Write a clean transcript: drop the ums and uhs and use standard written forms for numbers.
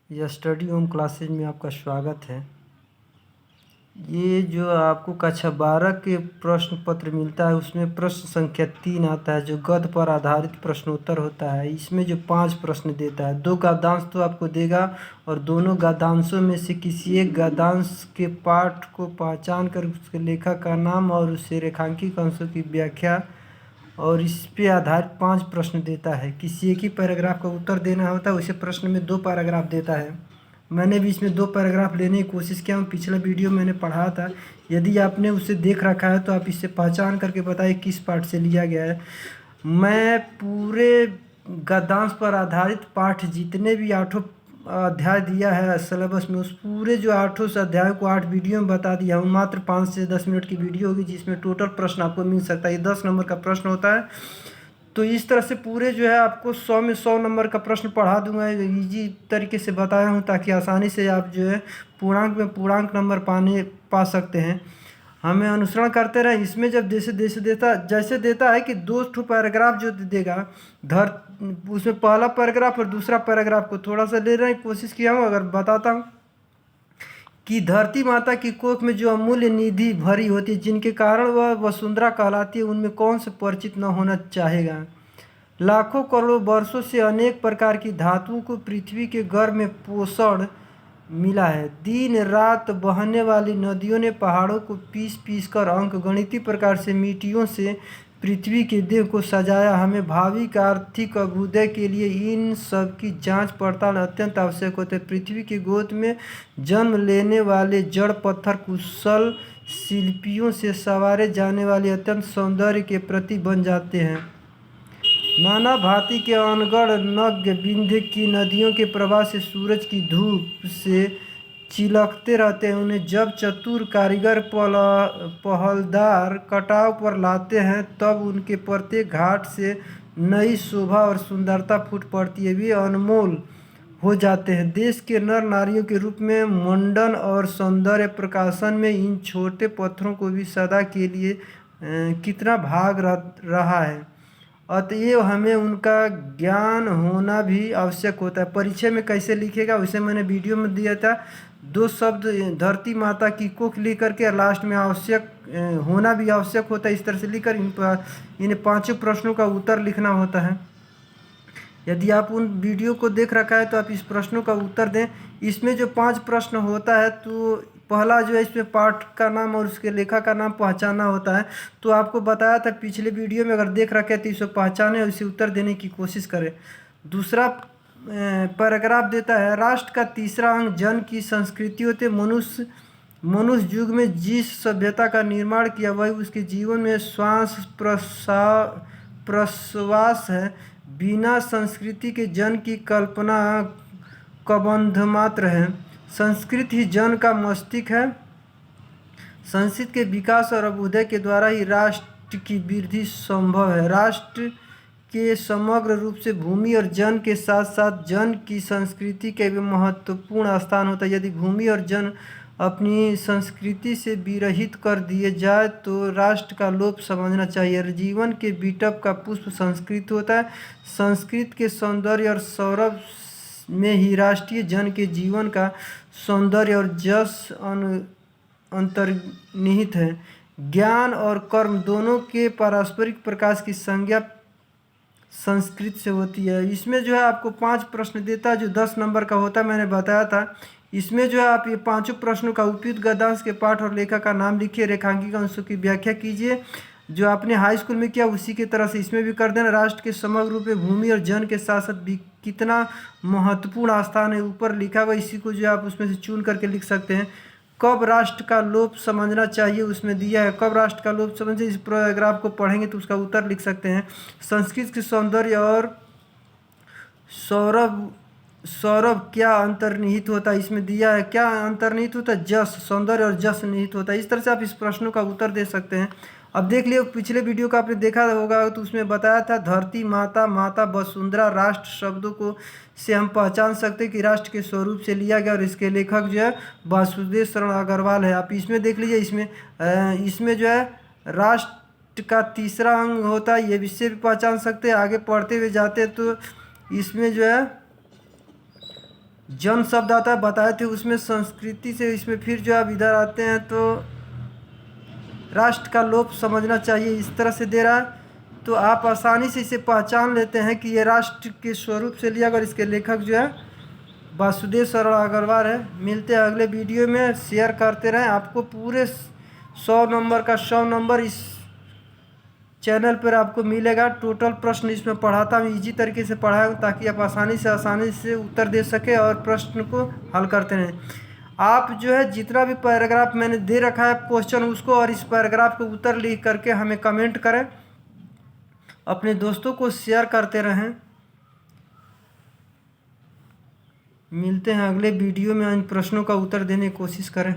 या study home classes में आपका स्वागत है। ये जो आपको कक्षा 12 के प्रश्न पत्र मिलता है उसमें प्रश्न संख्या 3 आता है जो गद्य पर आधारित प्रश्नोत्तर होता है। इसमें जो 5 प्रश्न देता है, 2 गद्यांश तो आपको देगा और दोनों गद्यांशों में से किसी एक गद्यांश के पाठ को पहचान कर उसके लेखक का नाम और उससे रेखांकित अंशों की व्याख्या और इस पे आधारित 5 प्रश्न देता है। किसी एक ही पैराग्राफ का उत्तर देना होता है, उसे प्रश्न में 2 पैराग्राफ देता है। मैंने भी इसमें 2 पैराग्राफ लेने की कोशिश किया हूँ। पिछला वीडियो मैंने पढ़ा था, यदि आपने उसे देख रखा है तो आप इससे पहचान करके बताइए किस पाठ से लिया गया है। मैं पूरे गद्यांश पर आधारित पाठ जितने भी 8 अध्याय दिया है सिलेबस में, उस पूरे जो 8 अध्याय को 8 वीडियो में बता दिया हूँ। मात्र 5 से 10 मिनट की वीडियो होगी जिसमें टोटल प्रश्न आपको मिल सकता है। ये 10 नंबर का प्रश्न होता है, तो इस तरह से पूरे जो है आपको 100 में 100 नंबर का प्रश्न पढ़ा दूंगा। इजी तरीके से बताया हूँ ताकि आसानी से आप जो है पूर्णांक में पूर्णांक नंबर पा सकते हैं। हमें अनुसरण करते रहे। इसमें जब जैसे देता है कि 2 ठो पैराग्राफ जो देगा धर उसमें पहला पैराग्राफ और दूसरा पैराग्राफ को थोड़ा सा ले रहे हैं, कोशिश किया हूँ। अगर बताता हूँ कि धरती माता की कोख में जो अमूल्य निधि भरी होती है जिनके कारण वह वसुंधरा कहलाती है, उनमें कौन से परिचित न होना चाहेगा। लाखों करोड़ों वर्षों से अनेक प्रकार की धातुओं को पृथ्वी के गर्भ में पोषण मिला है। दिन रात बहने वाली नदियों ने पहाड़ों को पीस पीस कर अंकगणितीय प्रकार से मिट्टियों से पृथ्वी के देह को सजाया। हमें भावी का आर्थिक अभ्युदय के लिए इन सब की जांच पड़ताल अत्यंत आवश्यक होती है। पृथ्वी की गोद में जन्म लेने वाले जड़ पत्थर कुशल शिल्पियों से संवारे जाने वाले अत्यंत सौंदर्य के प्रतीक बन जाते हैं। नाना भांति के अनगढ़ नग्न विंध्य की नदियों के प्रवाह से सूरज की धूप से चिलकते रहते हैं। उन्हें जब चतुर कारीगर पहलदार कटाव पर लाते हैं तब उनके प्रत्येक घाट से नई शोभा और सुंदरता फूट पड़ती है। वे अनमोल हो जाते हैं। देश के नर नारियों के रूप में मंडन और सौंदर्य प्रकाशन में इन छोटे पत्थरों को भी सदा के लिए कितना भाग रहा है। अतएव हमें उनका ज्ञान होना भी आवश्यक होता है। परिचय में कैसे लिखेगा उसे मैंने वीडियो में दिया था। 2 शब्द धरती माता की कोख लिख करके लास्ट में आवश्यक होना भी आवश्यक होता है। इस तरह से लिखकर इन 5 प्रश्नों का उत्तर लिखना होता है। यदि आप उन वीडियो को देख रखा है तो आप इस प्रश्नों का उत्तर दें। इसमें जो 5 प्रश्न होता है तो पहला जो है इसमें पाठ का नाम और उसके लेखक का नाम पहचानना होता है। तो आपको बताया था पिछले वीडियो में, अगर देख रखे तो इसे पहचाने और इसे उत्तर देने की कोशिश करें। दूसरा पैराग्राफ देता है, राष्ट्र का तीसरा अंग जन की संस्कृति होते। मनुष्य युग में जिस सभ्यता का निर्माण किया वही उसके जीवन में श्वास प्रश्वास है। बिना संस्कृति के जन की कल्पना कबंध मात्र है। संस्कृत ही जन का मस्तिष्क है। संस्कृत के विकास और अभ्युदय के द्वारा ही राष्ट्र की वृद्धि संभव है। राष्ट्र के समग्र रूप से भूमि और जन के साथ साथ जन की संस्कृति के भी महत्वपूर्ण स्थान होता है। यदि भूमि और जन अपनी संस्कृति से विरहित कर दिए जाए तो राष्ट्र का लोप समझना चाहिए। जीवन के बिटप का पुष्प संस्कृत होता है। संस्कृत के सौंदर्य और सौरभ में ही राष्ट्रीय जन के जीवन का सौंदर्य और जस अंतर्निहित है। ज्ञान और कर्म दोनों के पारस्परिक प्रकाश की संज्ञा संस्कृत से होती है। इसमें जो है आपको 5 प्रश्न देता है जो 10 नंबर का होता है, मैंने बताया था। इसमें जो है आप ये 5 प्रश्नों का उपयुक्त गद्यांश के पाठ और लेखक का नाम लिखिए, रेखांकित अंशों की व्याख्या कीजिए। जो आपने हाई स्कूल में किया उसी की तरह से इसमें भी कर देना। राष्ट्र के समग्र रूप में भूमि और जन के साथ साथ कितना महत्वपूर्ण स्थान है ऊपर लिखा हुआ, इसी को जो आप उसमें से चुन करके लिख सकते हैं। कब राष्ट्र का लोप समझना चाहिए उसमें दिया है, कब राष्ट्र का लोप समझे, इस पैराग्राफ को पढ़ेंगे तो उसका उत्तर लिख सकते हैं। संस्कृत के सौंदर्य और सौरभ सौरभ क्या अंतर्निहित होता है, इसमें दिया है क्या अंतर्निहित होता है, जस सौंदर्य और जस निहित होता है। इस तरह से आप इस प्रश्नों का उत्तर दे सकते हैं। अब देख लियो, पिछले वीडियो का आपने देखा होगा तो उसमें बताया था धरती माता, माता वसुंधरा, राष्ट्र शब्दों को से हम पहचान सकते हैं कि राष्ट्र के स्वरूप से लिया गया और इसके लेखक जो है वासुदेव शरण अग्रवाल है। आप इसमें देख लीजिए, इसमें जो है राष्ट्र का तीसरा अंग होता है, ये इससे भी पहचान सकते हैं। आगे पढ़ते हुए जाते हैं तो इसमें जो है जन शब्द आता है बताए थे, उसमें संस्कृति से इसमें फिर जो आप इधर आते हैं तो राष्ट्र का लोप समझना चाहिए, इस तरह से दे रहा है। तो आप आसानी से इसे पहचान लेते हैं कि ये राष्ट्र के स्वरूप से लिया, अगर इसके लेखक जो है वासुदेव शरण अग्रवाल है। मिलते हैं अगले वीडियो में, शेयर करते रहें। आपको पूरे 100 नंबर का 100 नंबर इस चैनल पर आपको मिलेगा। टोटल प्रश्न इसमें पढ़ाता हूँ, इजी तरीके से पढ़ाया हूँ ताकि आप आसानी से उत्तर दे सके और प्रश्न को हल करते रहें। आप जो है जितना भी पैराग्राफ मैंने दे रखा है क्वेश्चन उसको, और इस पैराग्राफ को उत्तर लिख करके हमें कमेंट करें, अपने दोस्तों को शेयर करते रहें। मिलते हैं अगले वीडियो में, इन प्रश्नों का उत्तर देने की कोशिश करें।